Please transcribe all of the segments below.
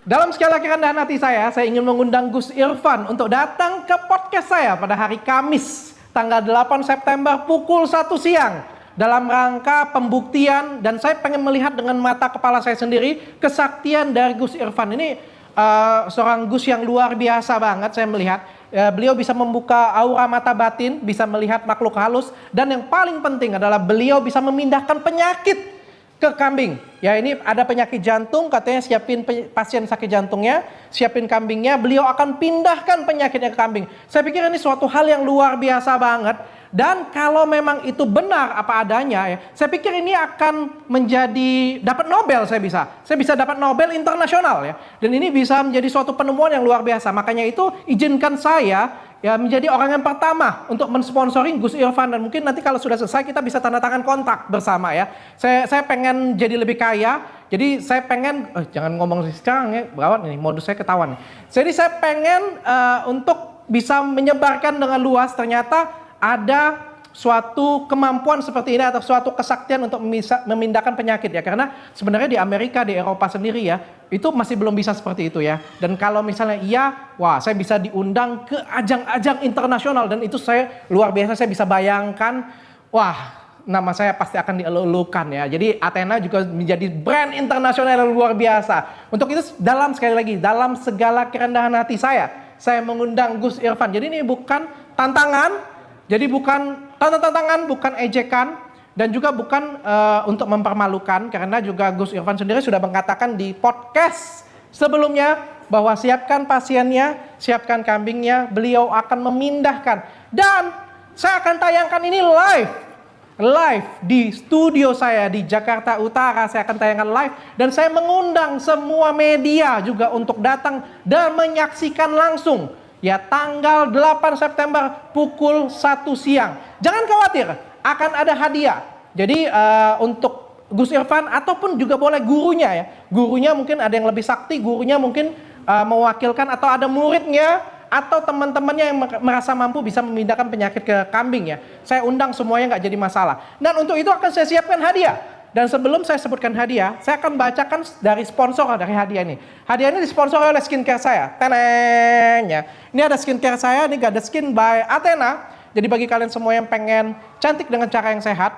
Dalam segala kerendahan hati saya ingin mengundang Gus Irfan untuk datang ke podcast saya pada hari Kamis, tanggal 8 September pukul 1 siang. Dalam rangka pembuktian, dan saya pengen melihat dengan mata kepala saya sendiri kesaktian dari Gus Irfan. Ini seorang Gus yang luar biasa banget saya melihat. Beliau bisa membuka aura mata batin, bisa melihat makhluk halus, dan yang paling penting adalah beliau bisa memindahkan penyakit ke kambing. Ya, ini ada penyakit jantung, katanya siapin pasien sakit jantungnya, siapin kambingnya, beliau akan pindahkan penyakitnya ke kambing. Saya pikir ini suatu hal yang luar biasa banget. Dan kalau memang itu benar apa adanya ya, saya pikir ini akan menjadi dapat Nobel. Saya bisa dapat Nobel internasional ya. Dan ini bisa menjadi suatu penemuan yang luar biasa. Makanya itu izinkan saya ya menjadi orang yang pertama untuk mensponsori Gus Irfan, dan mungkin nanti kalau sudah selesai kita bisa tanda tangan kontrak bersama ya. Saya pengen jadi lebih kaya. Jadi saya pengen jangan ngomong sekarang ya, gawat nih modus saya ketahuan. Jadi saya pengen untuk bisa menyebarkan dengan luas, ternyata ada suatu kemampuan seperti ini atau suatu kesaktian untuk memindahkan penyakit ya. Karena sebenarnya di Amerika, di Eropa sendiri ya, itu masih belum bisa seperti itu ya. Dan kalau misalnya iya, wah saya bisa diundang ke ajang-ajang internasional, dan itu saya luar biasa. Saya bisa bayangkan, wah nama saya pasti akan dielulukan ya. Jadi Athena juga menjadi brand internasional yang luar biasa. Untuk itu sekali lagi, dalam segala kerendahan hati saya mengundang Gus Irfan. Jadi ini bukan tantangan. Jadi bukan tantangan, bukan ejekan, dan juga bukan untuk mempermalukan, karena juga Gus Irfan sendiri sudah mengatakan di podcast sebelumnya bahwa siapkan pasiennya, siapkan kambingnya, beliau akan memindahkan. Dan saya akan tayangkan ini live di studio saya di Jakarta Utara. Saya akan tayangkan live, dan saya mengundang semua media juga untuk datang dan menyaksikan langsung. Ya, tanggal 8 September pukul 1 siang. Jangan khawatir, akan ada hadiah. Jadi untuk Gus Irfan ataupun juga boleh gurunya ya. Gurunya mungkin ada yang lebih sakti, gurunya mungkin mewakilkan, atau ada muridnya atau teman-temannya yang merasa mampu bisa memindahkan penyakit ke kambing ya. Saya undang semuanya, nggak jadi masalah. Dan untuk itu akan saya siapkan hadiah. Dan sebelum saya sebutkan hadiah, saya akan bacakan dari sponsor dari hadiah ini. Hadiah ini disponsori oleh skincare saya. Teneng ya. Ini ada skincare saya, ini Gada Skin by Athena. Jadi bagi kalian semua yang pengen cantik dengan cara yang sehat,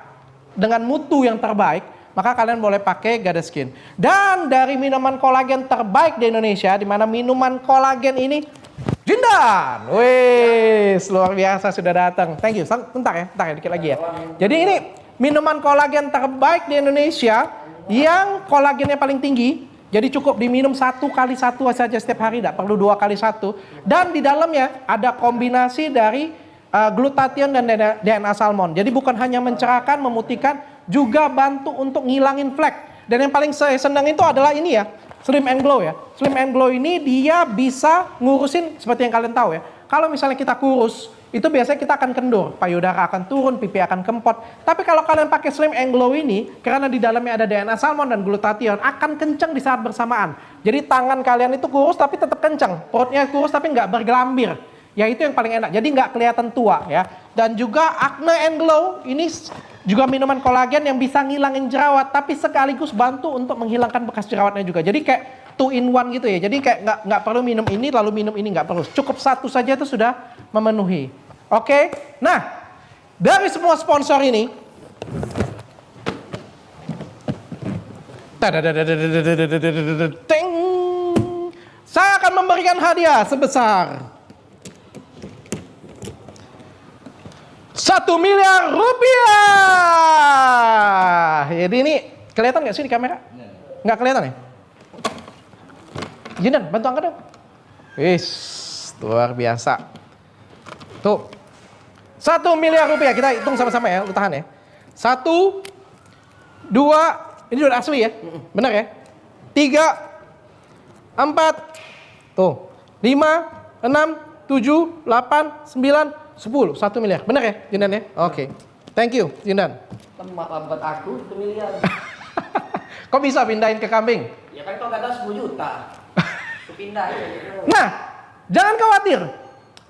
dengan mutu yang terbaik, maka kalian boleh pakai Gada Skin. Dan dari minuman kolagen terbaik di Indonesia, di mana minuman kolagen ini Jindan. Wih, luar biasa sudah datang. Thank you. Bentar ya, dikit lagi ya. Jadi ini minuman kolagen terbaik di Indonesia yang kolagennya paling tinggi. Jadi cukup diminum 1 kali 1 saja setiap hari, tidak perlu 2 kali 1. Dan di dalamnya ada kombinasi dari glutathione dan DNA salmon. Jadi bukan hanya mencerahkan, memutihkan, juga bantu untuk ngilangin flek. Dan yang paling saya senang itu adalah ini ya, Slim and Glow ya. Slim and Glow ini dia bisa ngurusin seperti yang kalian tahu ya. Kalau misalnya kita kurus, itu biasanya kita akan kendur, payudara akan turun, pipi akan kempot. Tapi kalau kalian pakai Slim and Glow ini, karena di dalamnya ada DNA salmon dan glutathione, akan kencang di saat bersamaan. Jadi tangan kalian itu kurus tapi tetap kencang, perutnya kurus tapi nggak bergelambir. Ya itu yang paling enak, jadi nggak kelihatan tua ya. Dan juga Acne and Glow, ini juga minuman kolagen yang bisa ngilangin jerawat, tapi sekaligus bantu untuk menghilangkan bekas jerawatnya juga. Jadi kayak 2 in 1 gitu ya. Jadi kayak nggak perlu minum ini lalu minum ini, nggak perlu. Cukup 1 saja itu sudah memenuhi. Oke. Nah, dari semua sponsor ini, saya akan memberikan hadiah sebesar 1 miliar rupiah. Jadi ini kelihatan nggak sih di kamera? Nggak kelihatan ya? Jindan, bantu angkat dong. Wis, luar biasa. Tuh, 1 miliar rupiah. Kita hitung sama-sama ya, lu tahan ya. 1, 2, ini udah asli ya? Benar ya? 3, 4, tuh, 5, 6, 7, 8, 9, 10, 1 miliar. Benar ya, Jindan ya? Oke. Thank you, Jindan. Buat aku 1 miliar. Kok bisa pindahin ke kambing? Ya kan kalau ada 10 juta. Pindahin. Nah, jangan khawatir.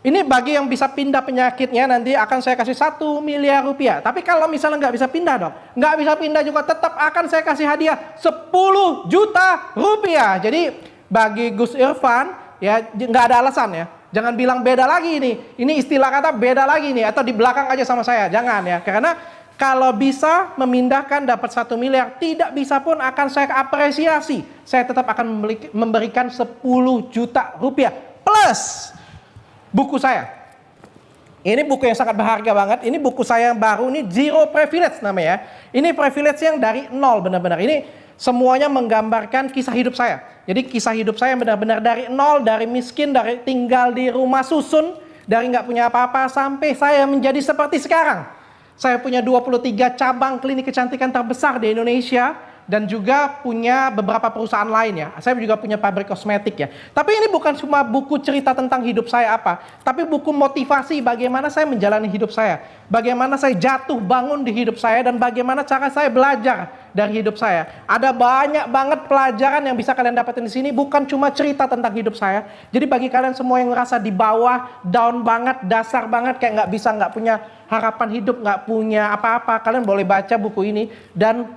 Ini bagi yang bisa pindah penyakitnya nanti akan saya kasih 1 miliar rupiah. Tapi kalau misalnya nggak bisa pindah dong, nggak bisa pindah juga tetap akan saya kasih hadiah 10 juta rupiah. Jadi bagi Gus Irfan ya nggak ada alasan ya. Jangan bilang beda lagi ini istilah kata beda lagi nih atau di belakang aja sama saya, jangan ya. Karena kalau bisa memindahkan dapat 1 miliar, tidak bisa pun akan saya apresiasi. Saya tetap akan memberikan 10 juta rupiah plus buku saya. Ini buku yang sangat berharga banget. Ini buku saya yang baru, ini Zero Privilege namanya. Ini privilege yang dari nol benar-benar. Ini semuanya menggambarkan kisah hidup saya. Jadi kisah hidup saya benar-benar dari nol, dari miskin, dari tinggal di rumah susun, dari nggak punya apa-apa sampai saya menjadi seperti sekarang. Saya punya 23 cabang klinik kecantikan terbesar di Indonesia dan juga punya beberapa perusahaan lain ya. Saya juga punya pabrik kosmetik ya. Tapi ini bukan cuma buku cerita tentang hidup saya tapi buku motivasi bagaimana saya menjalani hidup saya. Bagaimana saya jatuh bangun di hidup saya dan bagaimana cara saya belajar dari hidup saya. Ada banyak banget pelajaran yang bisa kalian dapetin di sini, bukan cuma cerita tentang hidup saya. Jadi bagi kalian semua yang ngerasa di bawah, down banget, dasar banget, kayak nggak punya harapan hidup, nggak punya apa-apa, kalian boleh baca buku ini dan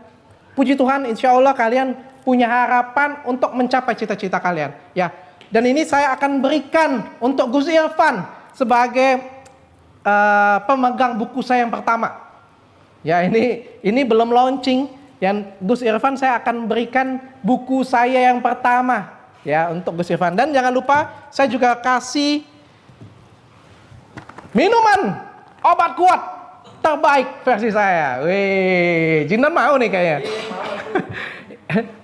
puji Tuhan, insya Allah kalian punya harapan untuk mencapai cita-cita kalian. Ya, dan ini saya akan berikan untuk Gus Irfan sebagai pemegang buku saya yang pertama. Ya, ini belum launching. Yang Gus Irfan saya akan berikan buku saya yang pertama ya untuk Gus Irfan. Dan jangan lupa saya juga kasih minuman obat kuat terbaik versi saya. Wih, Jindan mau nih kayaknya.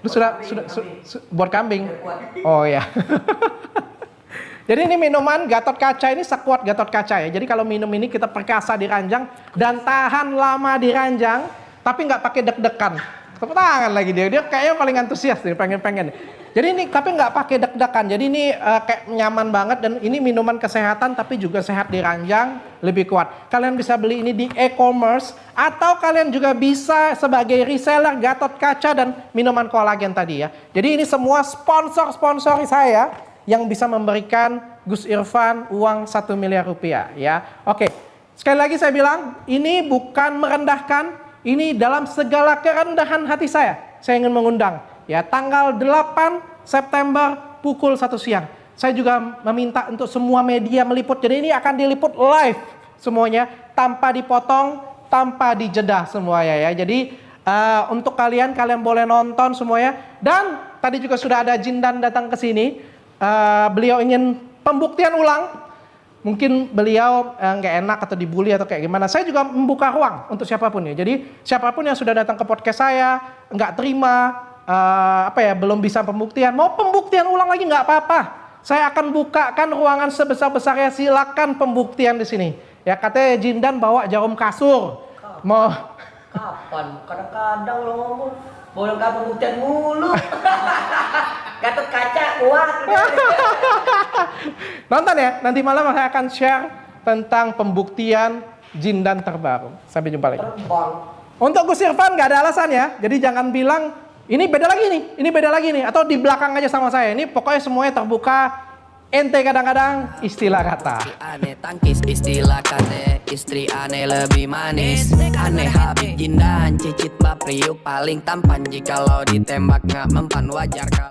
Lu sudah buat kambing. Oh ya. Jadi ini minuman Gatot Kaca, ini sekuat Gatot Kaca ya. Jadi kalau minum ini kita perkasa di ranjang dan tahan lama di ranjang, tapi nggak pakai deg-degan. Tepuk tangan lagi dia kayaknya paling antusias nih, pengen. Jadi ini tapi nggak pakai deg-degan. Jadi ini kayak nyaman banget dan ini minuman kesehatan tapi juga sehat di ranjang, lebih kuat. Kalian bisa beli ini di e-commerce atau kalian juga bisa sebagai reseller Gatot Kaca dan minuman kolagen tadi ya. Jadi ini semua sponsor saya yang bisa memberikan Gus Irfan uang 1 miliar rupiah ya. Oke, sekali lagi saya bilang ini bukan merendahkan, ini dalam segala kerendahan hati saya ingin mengundang ya tanggal 8 September pukul 1 siang. Saya juga meminta untuk semua media meliput, jadi ini akan diliput live semuanya tanpa dipotong, tanpa dijeda semuanya ya. Jadi untuk kalian boleh nonton semuanya. Dan tadi juga sudah ada Jindan datang ke sini. Beliau ingin pembuktian ulang, mungkin beliau nggak enak atau dibully atau kayak gimana. Saya juga membuka ruang untuk siapapun ya. Jadi siapapun yang sudah datang ke podcast saya nggak terima, belum bisa pembuktian, mau pembuktian ulang lagi nggak apa-apa. Saya akan bukakan ruangan sebesar-besarnya, silakan pembuktian di sini. Ya katanya Jindan bawa jarum kasur. Mau kapan? Kadang-kadang lo ngomong boleh nggak pembuktian mulu. Gatot Kaca kuat. Nonton ya, nanti malam saya akan share tentang pembuktian Jindan terbaru. Sampai jumpa lagi. Terbang. Untuk Gus Irfan nggak ada alasan ya, jadi jangan bilang ini beda lagi nih, atau di belakang aja sama saya. Ini pokoknya semuanya terbuka. Ente kadang-kadang istilah kata. Aneh tangkis istilah kata, istri aneh lebih manis. Aneh habis Jindan, cicit bapriu paling tampan. Jikalau ditembak nggak mempan wajar.